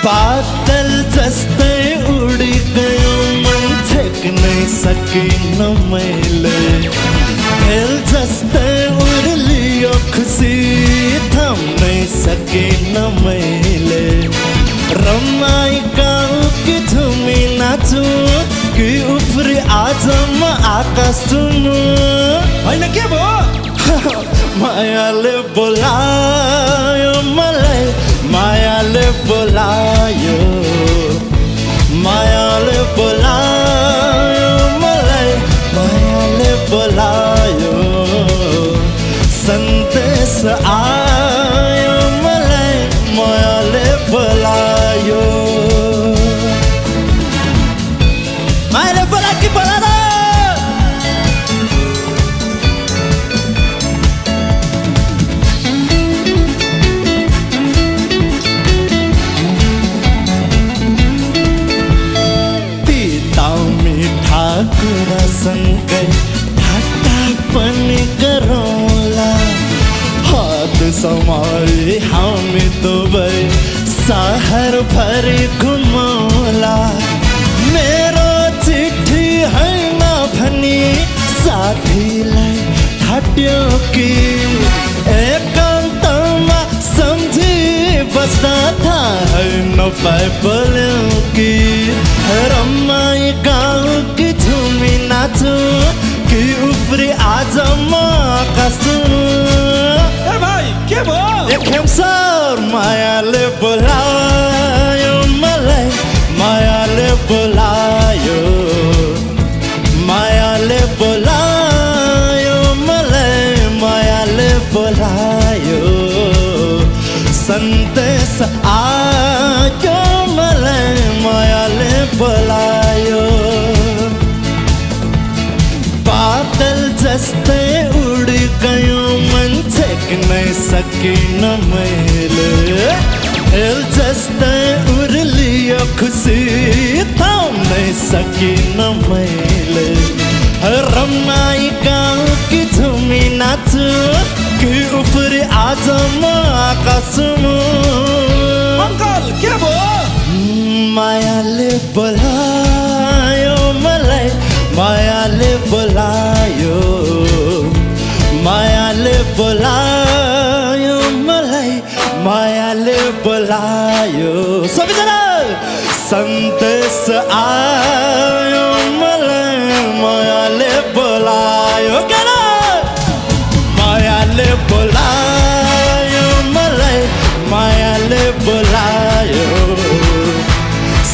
बादल जस्तै उडी गयो मन ठेक्न सकिन मैले भेल जस्तै उर्लियो खुसी थाम्न सकिन मैले रमाइका कि झुमी नाचु कि उफ्री आज म आकाश छुनु होइन के भयो मायाले बोलायो मलाई मायाले बोलायो मायाले बोलायो मलाई मायाले बोलायो सन्देश आयो मलाई मायाले बोलायो मायाले बोला कि बोलाएर कुरासँगै ठाट्टा पनि गरौँला हात समाए हामी दुवै सहर भरि घुमौला मेरो चिठी होइन भनी साथीलाई ठाट्यो कि एकान्तमा सम्झी बस्दा थाहा नपाए बोल्यो कि रमाई गाउँ कि झुमी नाचु कि उफ्री आज म आकाश छुनु ए भाइ के भयो एक खेमसर मायाले बोलायो मलाई मायाले बोलायो मायाले बोलायो मलाई मायाले बोलायो सन्देश आयो मलाई मायाले बोलायो बादल जस्तै उडी गयो मन ठेक्न सकिन मैले हेल जस्तै उर्लियो खुसी थाम्न सकिन मैले रमाई गाउँ कि झुमी नाचु कि उफ्री आज म आकाश छुनु अङ्कल के भयो मायाले बोलायो मलाई मायाले बोलायो मायाले बोलायो मलाई मायाले बोलायो सबैजना सन्देश आयो मलाई मायाले बोलायो मायाले बोलायो मलाई मायाले बोलायो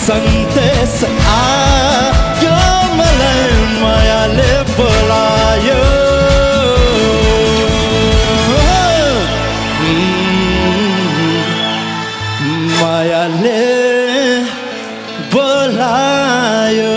सन्देश आयो मलाई मायाले बोलायो मायाले बोलायो